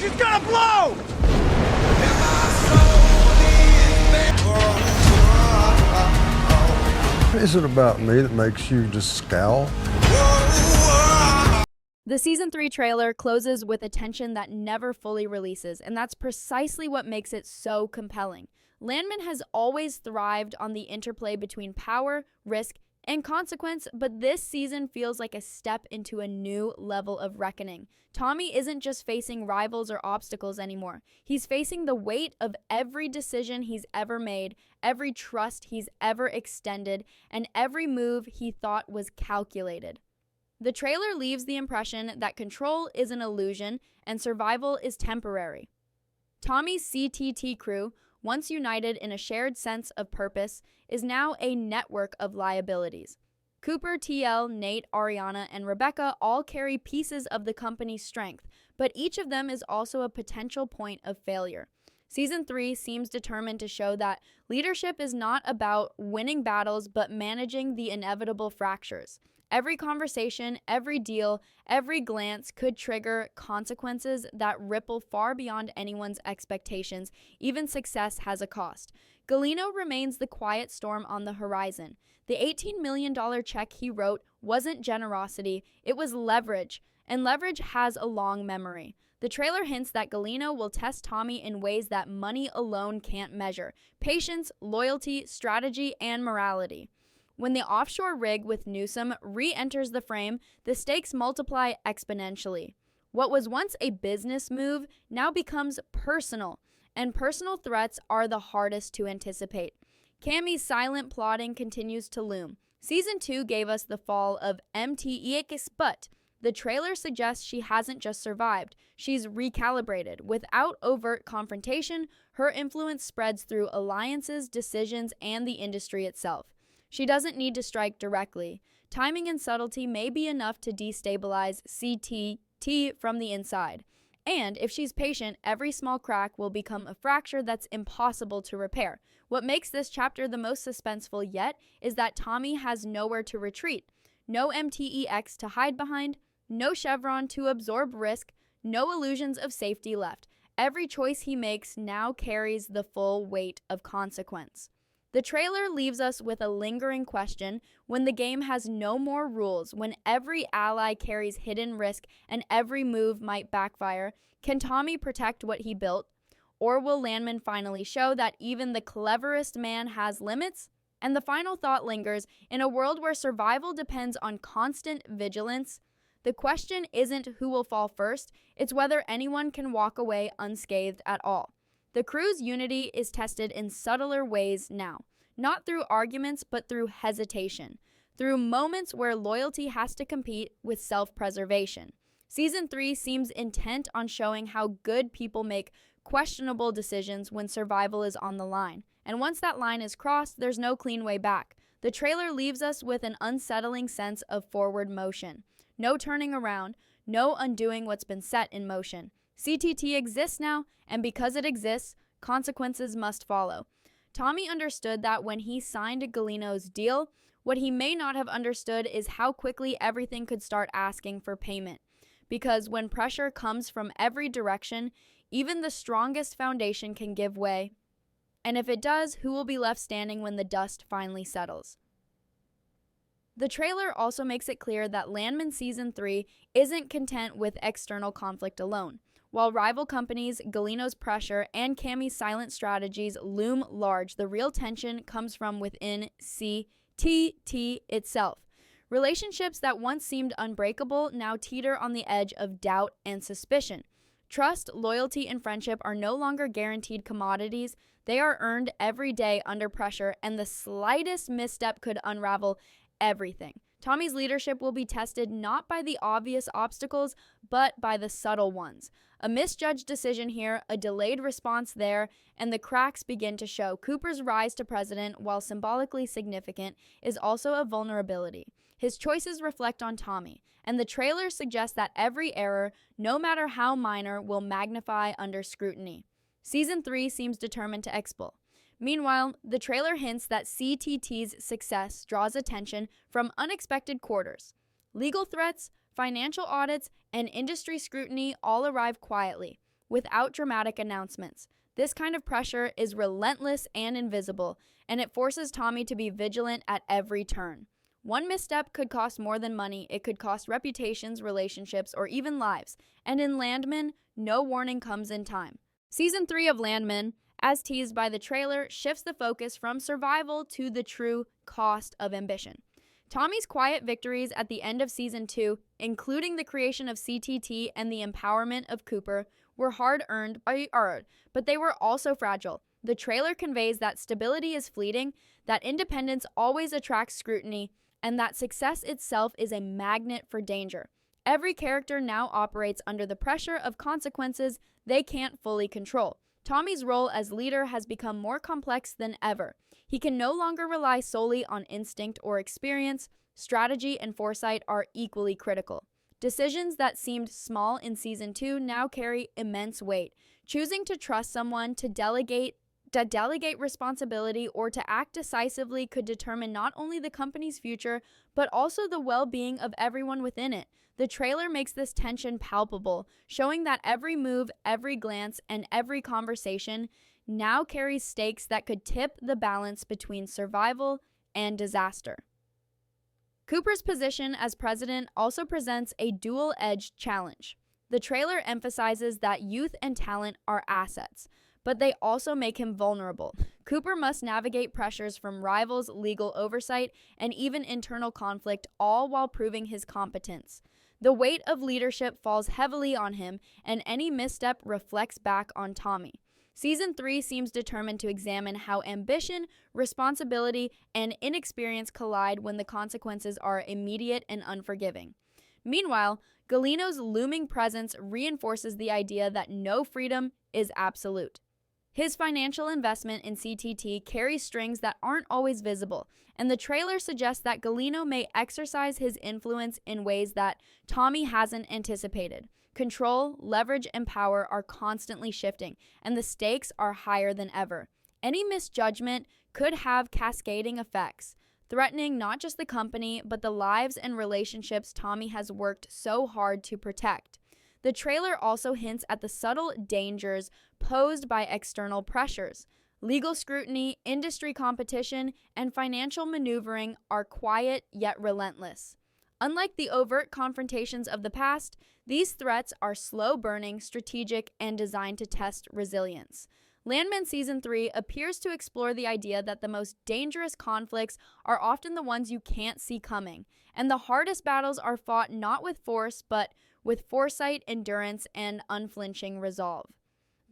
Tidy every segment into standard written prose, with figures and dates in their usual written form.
she's gonna blow! What is it about me that makes you just scowl? The Season 3 trailer closes with a tension that never fully releases, and that's precisely what makes it so compelling. Landman has always thrived on the interplay between power, risk, and consequence, but this season feels like a step into a new level of reckoning. Tommy isn't just facing rivals or obstacles anymore. He's facing the weight of every decision he's ever made, every trust he's ever extended, and every move he thought was calculated. The trailer leaves the impression that control is an illusion and survival is temporary. Tommy's CTT crew, once united in a shared sense of purpose, is now a network of liabilities. Cooper, TL, Nate, Ariana, and Rebecca all carry pieces of the company's strength, but each of them is also a potential point of failure. Season 3 seems determined to show that leadership is not about winning battles, but managing the inevitable fractures. Every conversation, every deal, every glance could trigger consequences that ripple far beyond anyone's expectations. Even success has a cost. Galino remains the quiet storm on the horizon. The $18 million check he wrote wasn't generosity, it was leverage, and leverage has a long memory. The trailer hints that Galino will test Tommy in ways that money alone can't measure: patience, loyalty, strategy, and morality. When the offshore rig with Newsom re-enters the frame, the stakes multiply exponentially. What was once a business move now becomes personal, and personal threats are the hardest to anticipate. Cammy's silent plotting continues to loom. Season 2 gave us the fall of MTEX, but the trailer suggests she hasn't just survived, she's recalibrated. Without overt confrontation, her influence spreads through alliances, decisions, and the industry itself. She doesn't need to strike directly. Timing and subtlety may be enough to destabilize CTT from the inside. And if she's patient, every small crack will become a fracture that's impossible to repair. What makes this chapter the most suspenseful yet is that Tommy has nowhere to retreat. No MTEX to hide behind, no chevron to absorb risk, no illusions of safety left. Every choice he makes now carries the full weight of consequence. The trailer leaves us with a lingering question: when the game has no more rules, when every ally carries hidden risk and every move might backfire, can Tommy protect what he built? Or will Landman finally show that even the cleverest man has limits? And the final thought lingers: in a world where survival depends on constant vigilance, the question isn't who will fall first, it's whether anyone can walk away unscathed at all. The crew's unity is tested in subtler ways now, not through arguments but through hesitation, through moments where loyalty has to compete with self-preservation. Season 3 seems intent on showing how good people make questionable decisions when survival is on the line, and once that line is crossed, there's no clean way back. The trailer leaves us with an unsettling sense of forward motion. No turning around, no undoing what's been set in motion. CTT exists now, and because it exists, consequences must follow. Tommy understood that when he signed Galino's deal. What he may not have understood is how quickly everything could start asking for payment. Because when pressure comes from every direction, even the strongest foundation can give way. And if it does, who will be left standing when the dust finally settles? The trailer also makes it clear that Landman Season 3 isn't content with external conflict alone. While rival companies, Galino's pressure, and Cammy's silent strategies loom large, the real tension comes from within CTT itself. Relationships that once seemed unbreakable now teeter on the edge of doubt and suspicion. Trust, loyalty, and friendship are no longer guaranteed commodities. They are earned every day under pressure, and the slightest misstep could unravel everything. Tommy's leadership will be tested not by the obvious obstacles, but by the subtle ones. A misjudged decision here, a delayed response there, and the cracks begin to show. Cooper's rise to president, while symbolically significant, is also a vulnerability. His choices reflect on Tommy, and the trailer suggests that every error, no matter how minor, will magnify under scrutiny. Season 3 seems determined to expel. Meanwhile, the trailer hints that CTT's success draws attention from unexpected quarters. Legal threats, financial audits, and industry scrutiny all arrive quietly. without dramatic announcements. This kind of pressure is relentless and invisible, and it forces Tommy to be vigilant at every turn. One misstep could cost more than money. It could cost reputations, relationships, or even lives. And in Landman, no warning comes in time. Season 3 of Landman, as teased by the trailer, shifts the focus from survival to the true cost of ambition. Tommy's quiet victories at the end of Season 2, including the creation of CTT and the empowerment of Cooper, were hard-earned, but they were also fragile. The trailer conveys that stability is fleeting, that independence always attracts scrutiny, and that success itself is a magnet for danger. Every character now operates under the pressure of consequences they can't fully control. Tommy's role as leader has become more complex than ever. He can no longer rely solely on instinct or experience. Strategy and foresight are equally critical. Decisions that seemed small in Season 2 now carry immense weight. Choosing to trust someone, to delegate responsibility, or to act decisively could determine not only the company's future, but also the well-being of everyone within it. The trailer makes this tension palpable, showing that every move, every glance, and every conversation now carries stakes that could tip the balance between survival and disaster. Cooper's position as president also presents a dual-edged challenge. The trailer emphasizes that youth and talent are assets, but they also make him vulnerable. Cooper must navigate pressures from rivals, legal oversight, and even internal conflict, all while proving his competence. The weight of leadership falls heavily on him, and any misstep reflects back on Tommy. Season 3 seems determined to examine how ambition, responsibility, and inexperience collide when the consequences are immediate and unforgiving. Meanwhile, Galino's looming presence reinforces the idea that no freedom is absolute. His financial investment in CTT carries strings that aren't always visible, and the trailer suggests that Galino may exercise his influence in ways that Tommy hasn't anticipated. Control, leverage, and power are constantly shifting, and the stakes are higher than ever. Any misjudgment could have cascading effects, threatening not just the company, but the lives and relationships Tommy has worked so hard to protect. The trailer also hints at the subtle dangers posed by external pressures. Legal scrutiny, industry competition, and financial maneuvering are quiet yet relentless. Unlike the overt confrontations of the past, these threats are slow-burning, strategic, and designed to test resilience. Landman Season 3 appears to explore the idea that the most dangerous conflicts are often the ones you can't see coming, and the hardest battles are fought not with force, but with foresight, endurance, and unflinching resolve.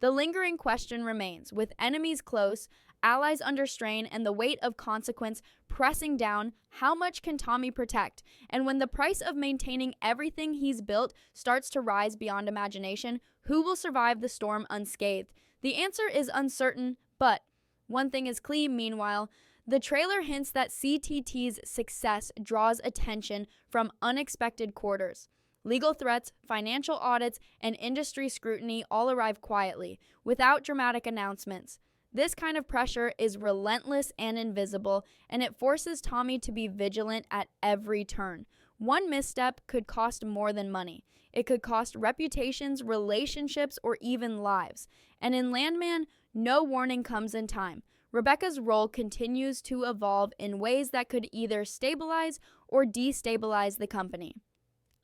The lingering question remains, with enemies close, allies under strain, and the weight of consequence pressing down, how much can Tommy protect? And when the price of maintaining everything he's built starts to rise beyond imagination, who will survive the storm unscathed? The answer is uncertain, but one thing is clear. Meanwhile, the trailer hints that CTT's success draws attention from unexpected quarters. Legal threats, financial audits, and industry scrutiny all arrive quietly, without dramatic announcements. This kind of pressure is relentless and invisible, and it forces Tommy to be vigilant at every turn. One misstep could cost more than money. It could cost reputations, relationships, or even lives. And in Landman, no warning comes in time. Rebecca's role continues to evolve in ways that could either stabilize or destabilize the company.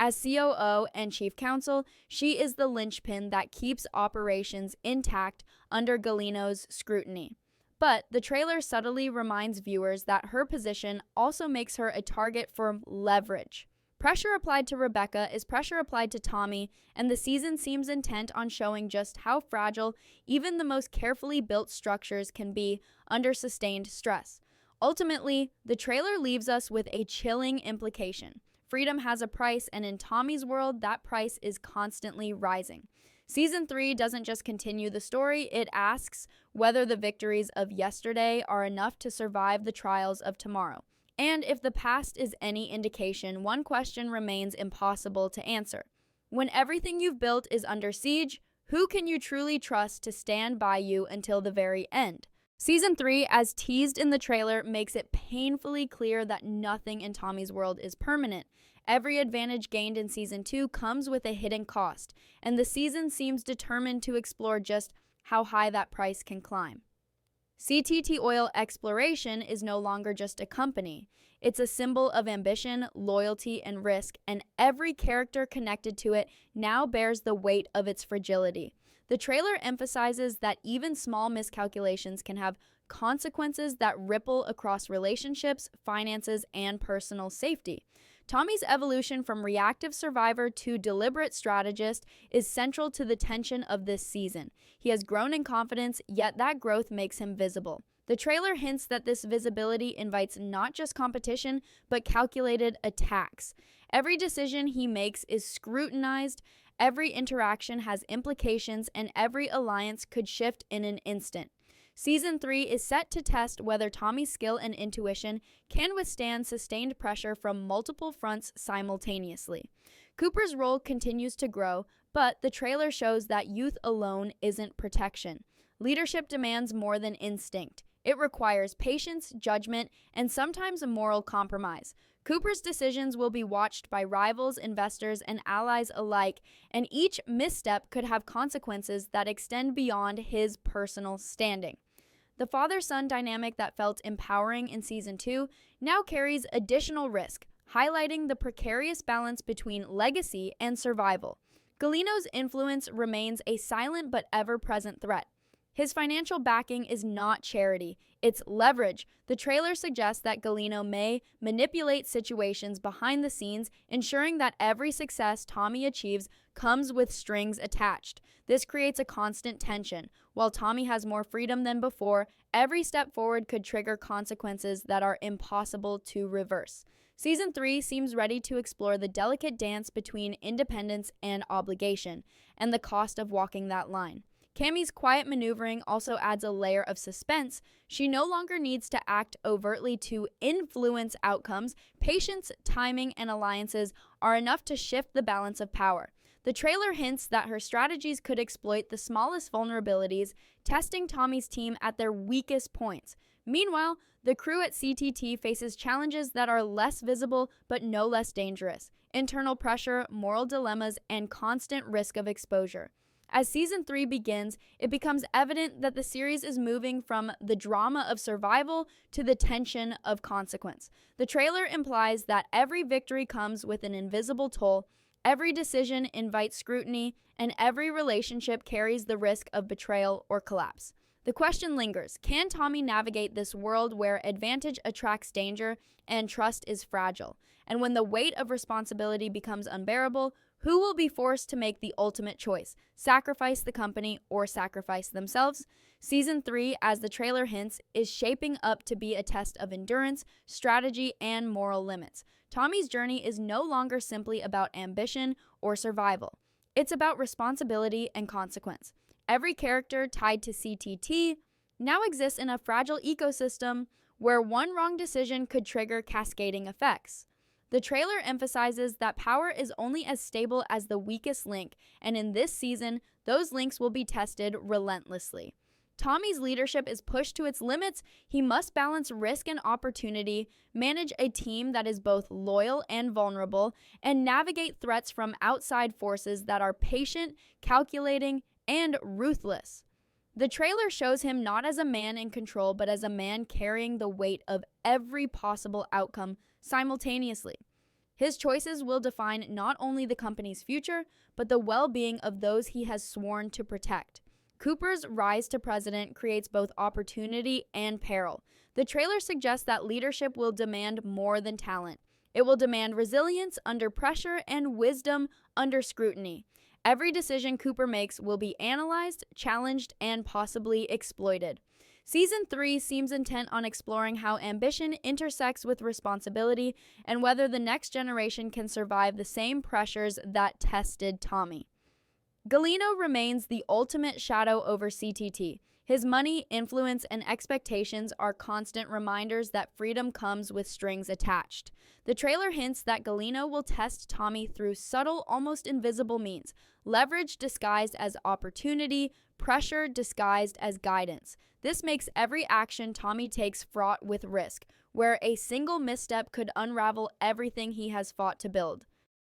As COO and Chief Counsel, she is the linchpin that keeps operations intact under Galino's scrutiny. But the trailer subtly reminds viewers that her position also makes her a target for leverage. Pressure applied to Rebecca is pressure applied to Tommy, and the season seems intent on showing just how fragile even the most carefully built structures can be under sustained stress. Ultimately, the trailer leaves us with a chilling implication. Freedom has a price, and in Tommy's world, that price is constantly rising. Season 3 doesn't just continue the story, it asks whether the victories of yesterday are enough to survive the trials of tomorrow. And if the past is any indication, one question remains impossible to answer. When everything you've built is under siege, who can you truly trust to stand by you until the very end? Season 3, as teased in the trailer, makes it painfully clear that nothing in Tommy's world is permanent. Every advantage gained in Season 2 comes with a hidden cost, and the season seems determined to explore just how high that price can climb. CTT Oil Exploration is no longer just a company. It's a symbol of ambition, loyalty, and risk, and every character connected to it now bears the weight of its fragility. The trailer emphasizes that even small miscalculations can have consequences that ripple across relationships, finances, and personal safety. Tommy's evolution from reactive survivor to deliberate strategist is central to the tension of this season. He has grown in confidence, yet that growth makes him visible. The trailer hints that this visibility invites not just competition, but calculated attacks. Every decision he makes is scrutinized, every interaction has implications, and every alliance could shift in an instant. Season 3 is set to test whether Tommy's skill and intuition can withstand sustained pressure from multiple fronts simultaneously. Cooper's role continues to grow, but the trailer shows that youth alone isn't protection. Leadership demands more than instinct. It requires patience, judgment, and sometimes a moral compromise. Cooper's decisions will be watched by rivals, investors, and allies alike, and each misstep could have consequences that extend beyond his personal standing. The father-son dynamic that felt empowering in Season 2 now carries additional risk, highlighting the precarious balance between legacy and survival. Galino's influence remains a silent but ever-present threat. His financial backing is not charity, it's leverage. The trailer suggests that Galino may manipulate situations behind the scenes, ensuring that every success Tommy achieves comes with strings attached. This creates a constant tension. While Tommy has more freedom than before, every step forward could trigger consequences that are impossible to reverse. Season 3 seems ready to explore the delicate dance between independence and obligation, and the cost of walking that line. Cammy's quiet maneuvering also adds a layer of suspense. She no longer needs to act overtly to influence outcomes. Patience, timing, and alliances are enough to shift the balance of power. The trailer hints that her strategies could exploit the smallest vulnerabilities, testing Tommy's team at their weakest points. Meanwhile, the crew at CTT faces challenges that are less visible but no less dangerous: internal pressure, moral dilemmas, and constant risk of exposure. As Season 3 begins, it becomes evident that the series is moving from the drama of survival to the tension of consequence. The trailer implies that every victory comes with an invisible toll, every decision invites scrutiny, and every relationship carries the risk of betrayal or collapse. The question lingers: can Tommy navigate this world where advantage attracts danger and trust is fragile? And when the weight of responsibility becomes unbearable, who will be forced to make the ultimate choice: sacrifice the company or sacrifice themselves? Season 3, as the trailer hints, is shaping up to be a test of endurance, strategy, and moral limits. Tommy's journey is no longer simply about ambition or survival. It's about responsibility and consequence. Every character tied to CTT now exists in a fragile ecosystem where one wrong decision could trigger cascading effects. The trailer emphasizes that power is only as stable as the weakest link, and in this season, those links will be tested relentlessly. Tommy's leadership is pushed to its limits. He must balance risk and opportunity, manage a team that is both loyal and vulnerable, and navigate threats from outside forces that are patient, calculating, and ruthless. The trailer shows him not as a man in control, but as a man carrying the weight of every possible outcome simultaneously. His choices will define not only the company's future, but the well-being of those he has sworn to protect. Cooper's rise to president creates both opportunity and peril. The trailer suggests that leadership will demand more than talent. It will demand resilience under pressure and wisdom under scrutiny. Every decision Cooper makes will be analyzed, challenged, and possibly exploited. Season 3 seems intent on exploring how ambition intersects with responsibility and whether the next generation can survive the same pressures that tested Tommy. Galino remains the ultimate shadow over CTT. His money, influence, and expectations are constant reminders that freedom comes with strings attached. The trailer hints that Galino will test Tommy through subtle, almost invisible means: leverage disguised as opportunity, pressure disguised as guidance. This makes every action Tommy takes fraught with risk. where a single misstep could unravel everything he has fought to build.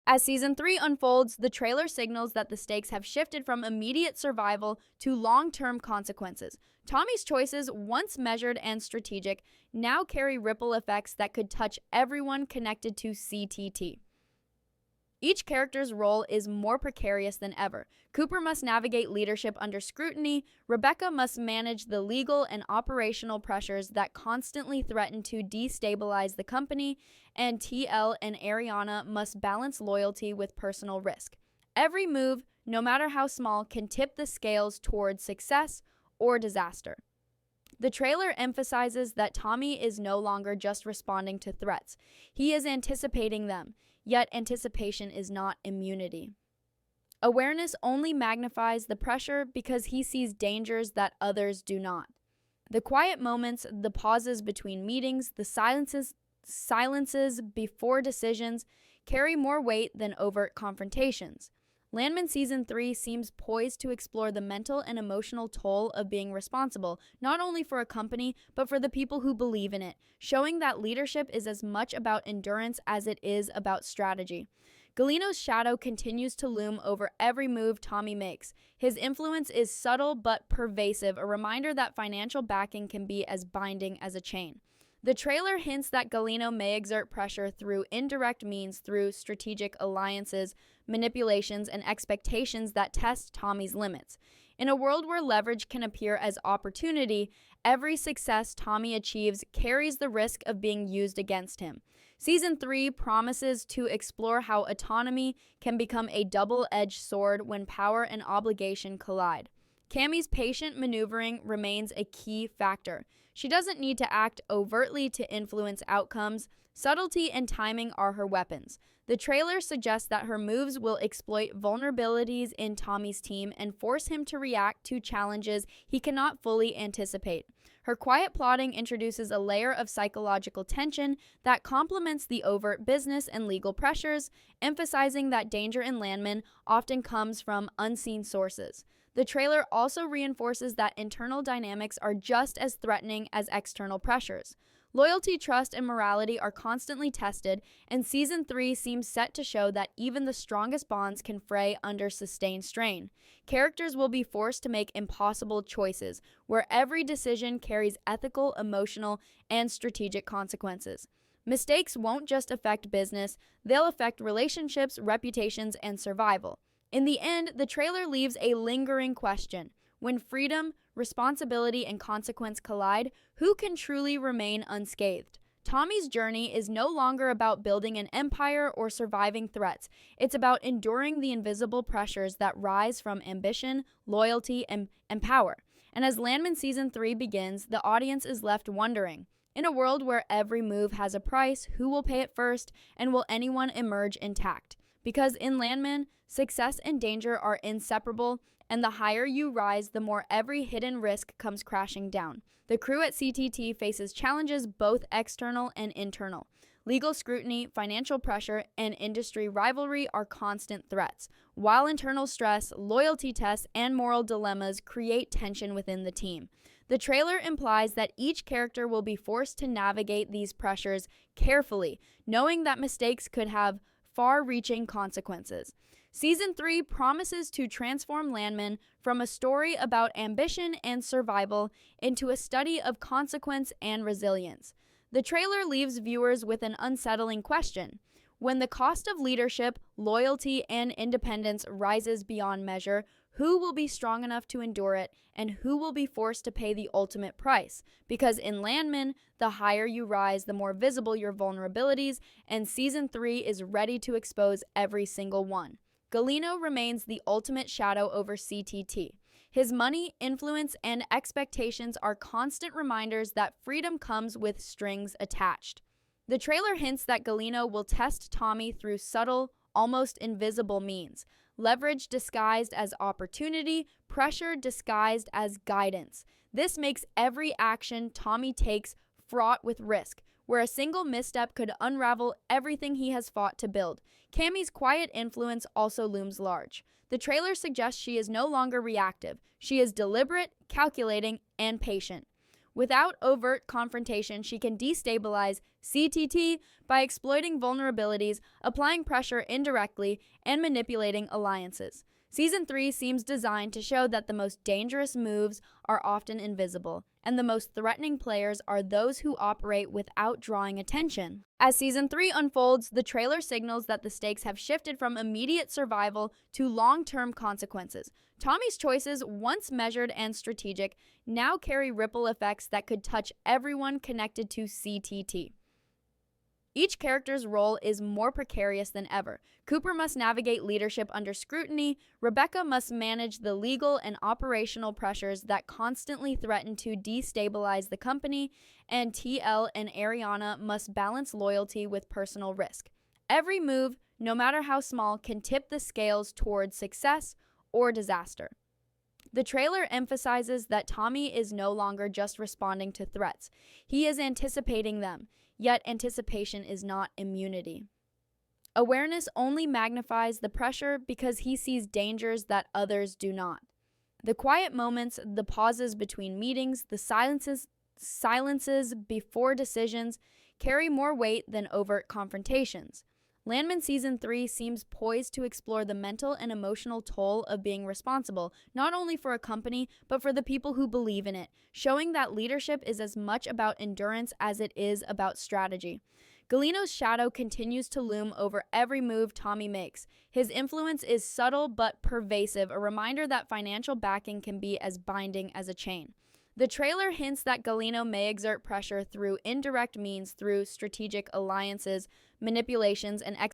As season 3 unfolds, the trailer signals that the stakes have shifted from immediate survival to long-term consequences. Tommy's choices, once measured and strategic, now carry ripple effects that could touch everyone connected to CTT. Each character's role is more precarious than ever. Cooper must navigate leadership under scrutiny, Rebecca must manage the legal and operational pressures that constantly threaten to destabilize the company, and TL and Ariana must balance loyalty with personal risk. Every move, no matter how small, can tip the scales toward success or disaster. The trailer emphasizes that Tommy is no longer just responding to threats. He is anticipating them. Yet anticipation is not immunity. Awareness only magnifies the pressure because he sees dangers that others do not. The quiet moments, the pauses between meetings, the silences before decisions carry more weight than overt confrontations. Landman Season 3 seems poised to explore the mental and emotional toll of being responsible, not only for a company, but for the people who believe in it, showing that leadership is as much about endurance as it is about strategy. Galino's shadow continues to loom over every move Tommy makes. His influence is subtle but pervasive, a reminder that financial backing can be as binding as a chain. The trailer hints that Galino may exert pressure through indirect means, through strategic alliances, manipulations, and expectations that test Tommy's limits. In a world where leverage can appear as opportunity, every success Tommy achieves carries the risk of being used against him. Season 3 promises to explore how autonomy can become a double-edged sword when power and obligation collide. Cammy's patient maneuvering remains a key factor. She doesn't need to act overtly to influence outcomes. Subtlety and timing are her weapons. The trailer suggests that her moves will exploit vulnerabilities in Tommy's team and force him to react to challenges he cannot fully anticipate. Her quiet plotting introduces a layer of psychological tension that complements the overt business and legal pressures, emphasizing that danger in Landman often comes from unseen sources. The trailer also reinforces that internal dynamics are just as threatening as external pressures. Loyalty, trust, and morality are constantly tested, and Season 3 seems set to show that even the strongest bonds can fray under sustained strain. Characters will be forced to make impossible choices, where every decision carries ethical, emotional, and strategic consequences. Mistakes won't just affect business, they'll affect relationships, reputations, and survival. In the end, the trailer leaves a lingering question. When freedom, responsibility, and consequence collide, who can truly remain unscathed? Tommy's journey is no longer about building an empire or surviving threats. It's about enduring the invisible pressures that rise from ambition, loyalty, and power. And as Landman Season 3 begins, the audience is left wondering, in a world where every move has a price, who will pay it first, and will anyone emerge intact? Because in Landman, success and danger are inseparable, and the higher you rise, the more every hidden risk comes crashing down. The crew at CTT faces challenges both external and internal. Legal scrutiny, financial pressure, and industry rivalry are constant threats, while internal stress, loyalty tests, and moral dilemmas create tension within the team. The trailer implies that each character will be forced to navigate these pressures carefully, knowing that mistakes could have far-reaching consequences. Season 3 promises to transform Landman from a story about ambition and survival into a study of consequence and resilience. The trailer leaves viewers with an unsettling question. When the cost of leadership, loyalty, and independence rises beyond measure, who will be strong enough to endure it, and who will be forced to pay the ultimate price? Because in Landman, the higher you rise, the more visible your vulnerabilities, and Season 3 is ready to expose every single one. Galino remains the ultimate shadow over CTT. His money, influence, and expectations are constant reminders that freedom comes with strings attached. The trailer hints that Galino will test Tommy through subtle, almost invisible means. Leverage disguised as opportunity, pressure disguised as guidance. This makes every action Tommy takes fraught with risk, where a single misstep could unravel everything he has fought to build. Cammy's quiet influence also looms large. The trailer suggests she is no longer reactive. She is deliberate, calculating, and patient. Without overt confrontation, she can destabilize CTT by exploiting vulnerabilities, applying pressure indirectly, and manipulating alliances. Season 3 seems designed to show that the most dangerous moves are often invisible, and the most threatening players are those who operate without drawing attention. As Season 3 unfolds, the trailer signals that the stakes have shifted from immediate survival to long-term consequences. Tommy's choices, once measured and strategic, now carry ripple effects that could touch everyone connected to CTT. Each character's role is more precarious than ever. Cooper must navigate leadership under scrutiny, Rebecca must manage the legal and operational pressures that constantly threaten to destabilize the company, and TL and Ariana must balance loyalty with personal risk. Every move, no matter how small, can tip the scales toward success or disaster. The trailer emphasizes that Tommy is no longer just responding to threats. He is anticipating them. Yet anticipation is not immunity. Awareness only magnifies the pressure because he sees dangers that others do not. The quiet moments, the pauses between meetings, the silences before decisions carry more weight than overt confrontations. Landman Season 3 seems poised to explore the mental and emotional toll of being responsible, not only for a company, but for the people who believe in it, showing that leadership is as much about endurance as it is about strategy. Galino's shadow continues to loom over every move Tommy makes. His influence is subtle but pervasive, a reminder that financial backing can be as binding as a chain. The trailer hints that Galino may exert pressure through indirect means, through strategic alliances, manipulations, and